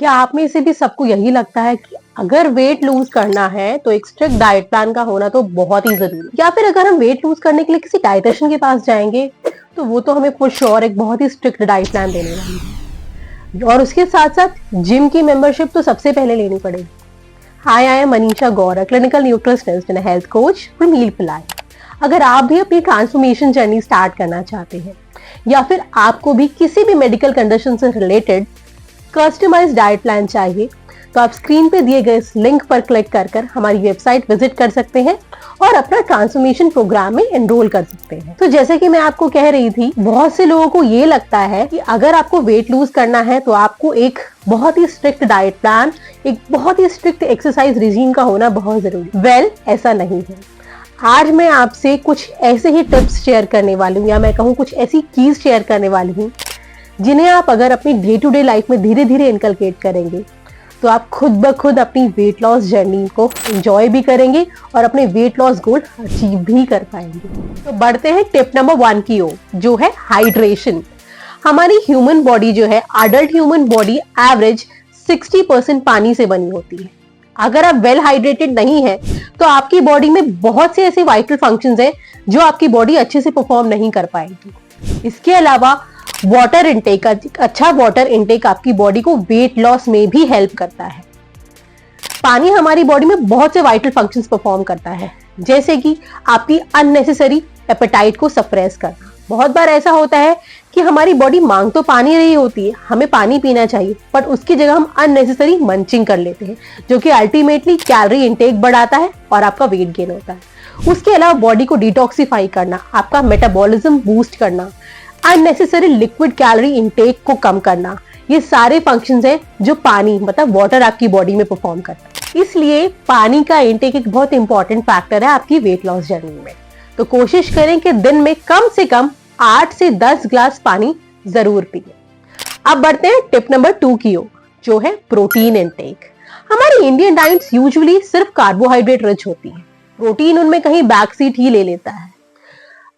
क्या आप में से भी सबको यही लगता है कि अगर वेट लूज करना है तो एक स्ट्रिक्ट डाइट प्लान का होना तो बहुत ही जरूरी है, या फिर अगर हम वेट लूज करने के लिए किसी डाइटिशियन के पास जाएंगे तो वो तो हमें फॉर श्योर एक बहुत ही स्ट्रिक्ट डाइट प्लान देने वाली है, और उसके साथ साथ जिम की मेंबरशिप तो सबसे पहले लेनी पड़ेगी। Hi, I am Manisha Gaur, clinical nutritionist and health coach from meal पिलाई। अगर आप भी अपनी ट्रांसफॉर्मेशन जर्नी स्टार्ट करना चाहते हैं, या फिर आपको भी किसी भी मेडिकल कंडीशन से रिलेटेड कस्टमाइज्ड डाइट प्लान चाहिए, तो आप स्क्रीन पे दिए गए इस लिंक पर क्लिक कर हमारी वेबसाइट विजिट कर सकते हैं और अपना ट्रांसफॉर्मेशन प्रोग्राम में एनरोल कर सकते हैं। तो जैसे कि मैं आपको कह रही थी, बहुत से लोगों को ये लगता है कि अगर आपको वेट लूज करना है तो आपको एक बहुत ही स्ट्रिक्ट डाइट प्लान, एक बहुत ही स्ट्रिक्ट एक्सरसाइज रिजीम का होना बहुत जरूरी। ऐसा नहीं है। आज मैं आपसे कुछ ऐसे ही टिप्स शेयर करने वाली हूँ, या मैं कहूँ कुछ ऐसी कीज शेयर करने वाली हूँ जिन्हें आप अगर अपनी डे टू डे लाइफ में धीरे धीरे इनकलकेट करेंगे तो आप खुद ब खुद अपनी वेट लॉस जर्नी को एंजॉय भी करेंगे और अपने वेट लॉस गोल अचीव भी कर पाएंगे। तो बढ़ते हैं टिप नंबर 1 की ओर, जो है हाइड्रेशन। हमारी ह्यूमन बॉडी जो है, अडल्ट ह्यूमन बॉडी एवरेज 60% पानी से बनी होती है। अगर आप वेल हाइड्रेटेड नहीं है तो आपकी बॉडी में बहुत से ऐसे वाइटल फंक्शंस हैं जो आपकी बॉडी अच्छे से परफॉर्म नहीं कर पाएगी। इसके अलावा वाटर इनटेक, अच्छा वाटर इनटेक आपकी बॉडी को वेट लॉस में भी हेल्प करता है। पानी हमारी बॉडी में बहुत से वाइटल फंक्शंस परफॉर्म करता है, जैसे कि आपकी अननेसेसरी एपेटाइट को सप्रेस करना। बहुत बार ऐसा होता है कि हमारी बॉडी मांग तो पानी रही होती है, हमें पानी पीना चाहिए, बट उसकी जगह हम अननेसेसरी मंचिंग कर लेते हैं, जो कि अल्टीमेटली कैलोरी इनटेक बढ़ाता है और आपका वेट गेन होता है। उसके अलावा बॉडी को डिटॉक्सिफाई करना, आपका मेटाबॉलिज्म बूस्ट करना, अननेसेसरी लिक्विड कैलोरी इनटेक को कम करना, ये सारे फंक्शंस हैं जो पानी मतलब वाटर आपकी बॉडी में परफॉर्म करता है। इसलिए पानी का इनटेक एक बहुत इंपॉर्टेंट फैक्टर है आपकी वेट लॉस जर्नी में। तो कोशिश करें कि दिन में कम से कम 8 से 10 ग्लास पानी जरूर पिए। अब बढ़ते हैं टिप नंबर 2 की ओर, जो है प्रोटीन इनटेक। हमारी इंडियन डाइट्स यूजुअली सिर्फ कार्बोहाइड्रेट रिच होती है, प्रोटीन उनमें कहीं बैक सीट ही ले लेता है।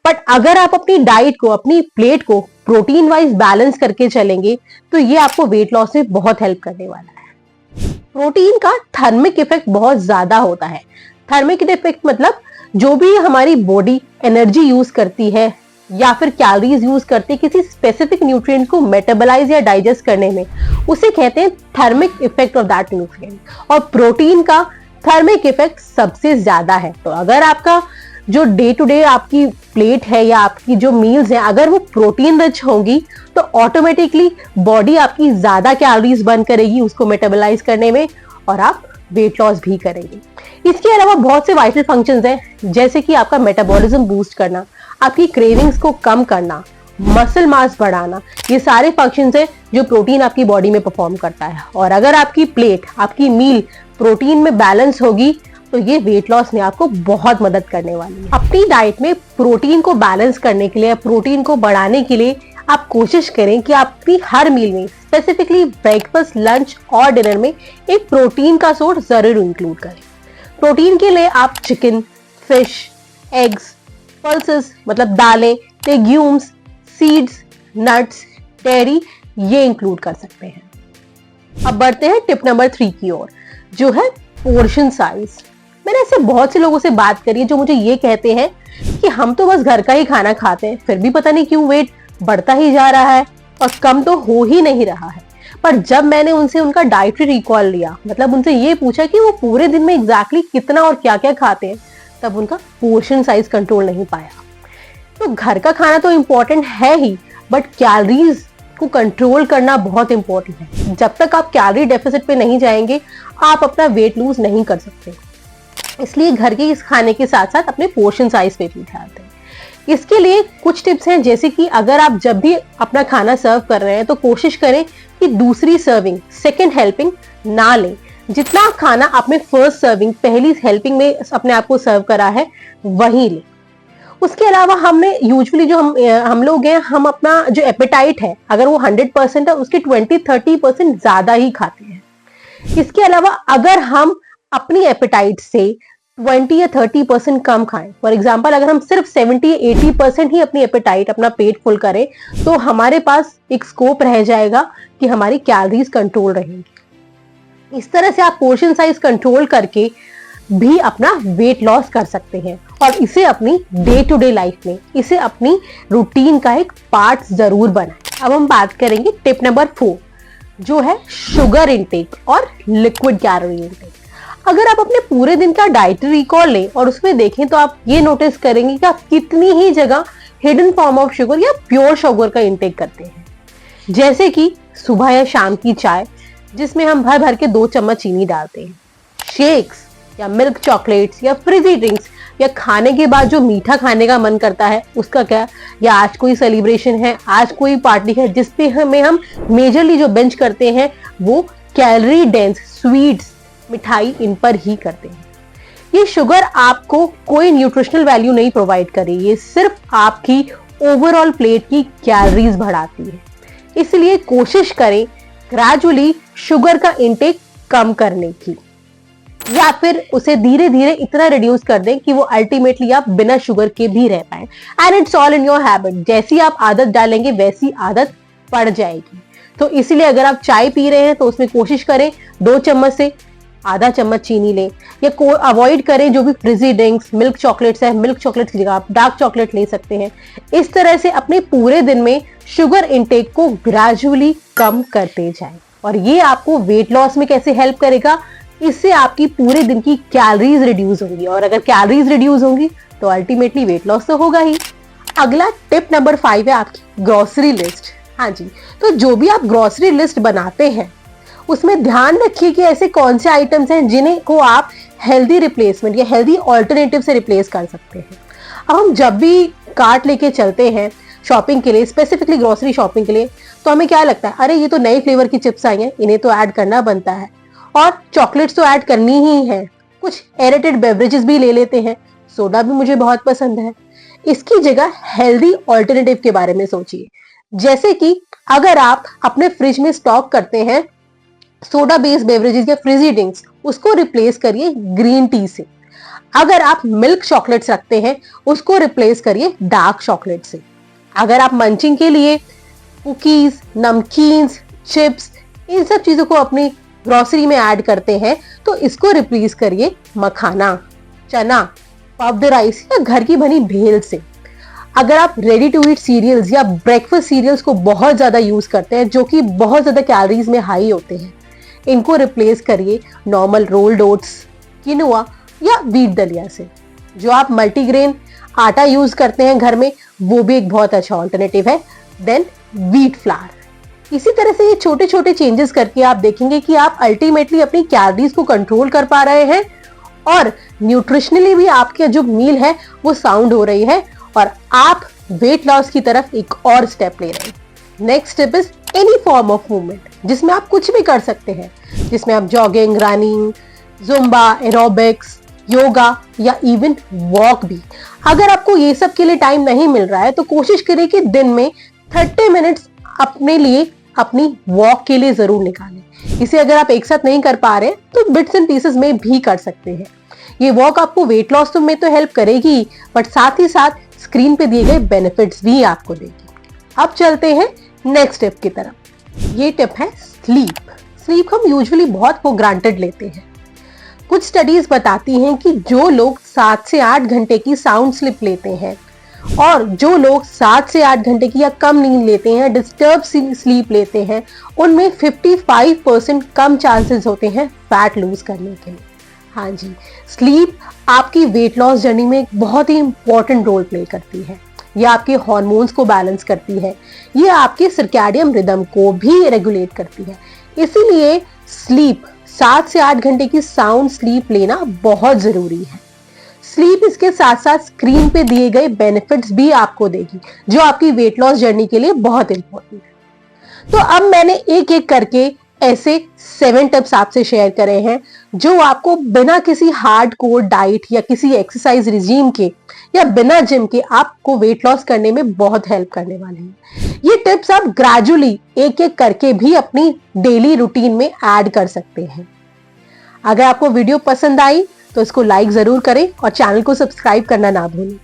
बट अगर आप अपनी डाइट को, अपनी प्लेट को प्रोटीन वाइज बैलेंस करके चलेंगे तो ये आपको वेट लॉस में बहुत हेल्प करने वाला है। प्रोटीन का थर्मिक इफेक्ट बहुत ज्यादा होता है। थर्मिक इफेक्ट मतलब जो भी हमारी बॉडी एनर्जी यूज करती है या फिर कैलोरीज यूज करती है किसी स्पेसिफिक न्यूट्रिएंट को मेटाबोलाइज या डाइजेस्ट करने में, उसे कहते हैं thermic effect of that nutrient. और प्रोटीन का थर्मिक इफेक्ट सबसे ज्यादा है। तो अगर आपका जो डे टू डे आपकी प्लेट है या आपकी जो मील्स हैं, अगर वो प्रोटीन रिच होंगी तो ऑटोमेटिकली बॉडी आपकी ज्यादा कैलोरीज बर्न करेगी उसको मेटाबोलाइज करने में, और आप वेट लॉस भी करेंगे। इसके अलावा बहुत से वाइटल फंक्शंस हैं, जैसे कि आपका मेटाबॉलिज्म बूस्ट करना, आपकी क्रेविंग्स को कम करना, मसल मास बढ़ाना। ये सारे फंक्शंस हैं जो प्रोटीन आपकी बॉडी में परफॉर्म करता है। और अगर आपकी प्लेट, आपकी मील प्रोटीन में बैलेंस होगी तो ये वेट लॉस में आपको बहुत मदद करने वाली है। अपनी डाइट में प्रोटीन को बैलेंस करने के लिए, प्रोटीन को बढ़ाने के लिए आप कोशिश करें कि आप अपनी हर मील में, स्पेसिफिकली ब्रेकफास्ट, लंच और डिनर में, एक प्रोटीन का सोर्स जरूर इंक्लूड करें। प्रोटीन के लिए आप चिकन, फिश, एग्स, पल्सेस मतलब दालें, लेग्यूम्स, सीड्स, नट्स, डेयरी, ये इंक्लूड कर सकते हैं। अब बढ़ते हैं टिप नंबर 3 की ओर, जो है पोर्शन साइज। मैंने ऐसे बहुत से लोगों से बात करी है जो मुझे ये कहते हैं कि हम तो बस घर का ही खाना खाते हैं, फिर भी पता नहीं क्यों वेट बढ़ता ही जा रहा है और कम तो हो ही नहीं रहा है। पर जब मैंने उनसे उनका डाइटरी रिकॉल लिया, मतलब उनसे ये पूछा कि वो पूरे दिन में एग्जैक्टली कितना और क्या क्या खाते हैं, तब उनका पोर्शन साइज कंट्रोल नहीं पाया। तो घर का खाना तो इम्पोर्टेंट है ही, बट कैलोरीज को कंट्रोल करना बहुत इंपॉर्टेंट है। जब तक आप कैलोरी डेफिसिट पे नहीं जाएंगे, आप अपना वेट लूज नहीं कर सकते। इसलिए घर के इस खाने के साथ साथ अपने पोर्शन साइज पे भी ध्यान दें। इसके लिए कुछ टिप्स हैं, जैसे कि अगर आप जब भी अपना खाना सर्व कर रहे हैं तो कोशिश करें कि दूसरी सर्विंग, सेकंड हेल्पिंग ना लें। जितना खाना आपने फर्स्ट सर्विंग, पहली हेल्पिंग में अपने आप को सर्व करा है, वही लें। उसके अलावा हमने यूजुअली जो हम लोग हैं, हम अपना जो एपेटाइट है, अगर वो 100% है, उसके 20-30% ज्यादा ही खाते हैं। इसके अलावा अगर हम अपनी एपेटाइट से 20 या 30% कम खाएं, फॉर एग्जाम्पल अगर हम सिर्फ 70-80% ही अपनी एपेटाइट, अपना पेट फुल करें, तो हमारे पास एक स्कोप रह जाएगा कि हमारी कैलोरीज कंट्रोल रहेंगी। इस तरह से आप पोर्शन साइज कंट्रोल करके भी अपना वेट लॉस कर सकते हैं और इसे अपनी डे टू डे लाइफ में, इसे अपनी रूटीन का एक पार्ट जरूर बनाएं। अब हम बात करेंगे टिप नंबर 4, जो है शुगर इनटेक और लिक्विड कैलोरी इनटेक। अगर आप अपने पूरे दिन का डाइटरी रिकॉल लें और उसमें देखें तो आप ये नोटिस करेंगे कि आप कितनी ही जगह हिडन फॉर्म ऑफ शुगर या प्योर शुगर का इंटेक करते हैं, जैसे कि सुबह या शाम की चाय जिसमें हम भर भर के 2 चम्मच चीनी डालते हैं, शेक्स या मिल्क चॉकलेट्स या फ्रिजी ड्रिंक्स, या खाने के बाद जो मीठा खाने का मन करता है उसका क्या, या आज कोई सेलिब्रेशन है, आज कोई पार्टी है जिसपे हम मेजरली जो बेंच करते हैं वो कैलोरी डेंस स्वीट्स, मिठाई इन पर ही करते हैं। ये शुगर आपको कोई न्यूट्रिशनल वैल्यू नहीं प्रोवाइड करे, ये सिर्फ आपकी ओवरऑल प्लेट की कैलोरीज बढ़ाती है। इसलिए कोशिश करें ग्रेजुअली शुगर का इंटेक कम करने की, या फिर उसे धीरे धीरे इतना रिड्यूस कर दें कि वो अल्टीमेटली आप बिना शुगर के भी रह पाए। And it's all in your habit, जैसी आप आदत डालेंगे वैसी आदत पड़ जाएगी। तो इसीलिए अगर आप चाय पी रहे हैं तो उसमें कोशिश करें 2 चम्मच से आधा चम्मच चीनी लें, या अवॉइड करें जो भी फ्रिजी ड्रिंक्स, मिल्क चॉकलेट्स है, मिल्क चॉकलेट की जगह आप डार्क चॉकलेट ले सकते हैं। इस तरह से अपने पूरे दिन में शुगर इंटेक को ग्रेजुअली कम करते जाएं और ये आपको वेट लॉस में कैसे हेल्प करेगा, इससे आपकी पूरे दिन की कैलोरीज रिड्यूस होंगी, और अगर कैलोरीज रिड्यूस होंगी तो अल्टीमेटली वेट लॉस तो होगा ही। अगला टिप नंबर 5 है आपकी ग्रोसरी लिस्ट। हाँ जी, तो जो भी आप ग्रोसरी लिस्ट बनाते हैं उसमें ध्यान रखिए कि ऐसे कौन से आइटम्स हैं जिन्हें को आप हेल्दी रिप्लेसमेंट या हेल्दी ऑल्टरनेटिव से रिप्लेस कर सकते हैं। अब हम जब भी कार्ट लेके चलते हैं शॉपिंग के लिए, स्पेसिफिकली ग्रोसरी शॉपिंग के लिए, तो हमें क्या लगता है, अरे ये तो नए फ्लेवर की चिप्स आई हैं, इन्हें तो ऐड करना बनता है, और चॉकलेट्स तो ऐड करनी ही है, कुछ एरेटेड बेवरेजेस भी ले लेते हैं, सोडा भी मुझे बहुत पसंद है। इसकी जगह हेल्दी ऑल्टरनेटिव के बारे में सोचिए, जैसे कि अगर आप अपने फ्रिज में स्टॉक करते हैं सोडा बेस्ड बेवरेजेस या फ्रिजी ड्रिंक्स, उसको रिप्लेस करिए ग्रीन टी से। अगर आप मिल्क चॉकलेट्स रखते हैं उसको रिप्लेस करिए डार्क चॉकलेट से। अगर आप मंचिंग के लिए कुकीज, नमकीन्स, चिप्स, इन सब चीजों को अपनी ग्रोसरी में ऐड करते हैं तो इसको रिप्लेस करिए मखाना, चना, पफ्ड राइस या घर की बनी भेल से। अगर आप रेडी टू ईट सीरियल्स या ब्रेकफास्ट सीरियल्स को बहुत ज्यादा यूज करते हैं जो कि बहुत ज्यादा कैलोरीज में हाई होते हैं, इनको रिप्लेस करिए नॉर्मल रोल्ड ओट्स, किनुआ या व्हीट दलिया से। जो आप मल्टीग्रेन आटा यूज करते हैं घर में वो भी एक बहुत अच्छा ऑल्टरनेटिव है, देन व्हीट फ्लावर। इसी तरह से ये छोटे छोटे चेंजेस करके आप देखेंगे कि आप अल्टीमेटली अपनी कैलोरीज को कंट्रोल कर पा रहे हैं और न्यूट्रिशनली भी आपके जो मील है वो साउंड हो रही है और आप वेट लॉस की तरफ एक और स्टेप ले रहे हैं। Next step is any form of movement, जिसमें आप कुछ भी कर सकते हैं, जिसमें आप jogging, running, Zumba, aerobics, yoga या इवन वॉक भी। अगर आपको ये सब के लिए टाइम नहीं मिल रहा है तो कोशिश करें कि दिन में 30 मिनट्स अपने लिए अपनी वॉक के लिए जरूर निकालें। इसे अगर आप एक साथ नहीं कर पा रहे तो बिट्स एंड पीसेस में भी कर सकते हैं। ये वॉक आपको वेट लॉस में तो हेल्प करेगी, बट साथ ही साथ स्क्रीन पे दिए गए बेनिफिट्स भी आपको देगी। अब चलते हैं नेक्स्ट टिप की तरफ। ये टिप है स्लीप। स्लीप हम यूजुअली बहुत फॉर ग्रांटेड लेते हैं। कुछ स्टडीज बताती हैं कि जो लोग 7 से 8 घंटे की साउंड स्लीप लेते हैं और जो लोग 7 से 8 घंटे की या कम नींद लेते हैं, डिस्टर्ब स्लीप लेते हैं, उनमें 55% कम चांसेस होते हैं फैट लूज करने के लिए। हाँ जी, स्लीप आपकी वेट लॉस जर्नी में एक बहुत ही इंपॉर्टेंट रोल प्ले करती है। ये आपके हार्मोन्स को बैलेंस करती है, ये आपके सर्कैडियन रिदम को भी रेगुलेट करती है। इसीलिए स्लीप 7 से 8 घंटे की साउंड स्लीप लेना बहुत जरूरी है। स्लीप इसके साथ साथ स्क्रीन पे दिए गए बेनिफिट्स भी आपको देगी, जो आपकी वेट लॉस जर्नी के लिए बहुत इंपॉर्टेंट है। तो अब मैंने एक एक करके ऐसे 7 टिप्स आपसे शेयर करे हैं जो आपको बिना किसी हार्ड कोर डाइट या किसी एक्सरसाइज रिजीम के या बिना जिम के आपको वेट लॉस करने में बहुत हेल्प करने वाले हैं। ये टिप्स आप ग्रेजुअली एक एक करके भी अपनी डेली रूटीन में ऐड कर सकते हैं। अगर आपको वीडियो पसंद आई तो इसको लाइक जरूर करें और चैनल को सब्सक्राइब करना ना भूलें।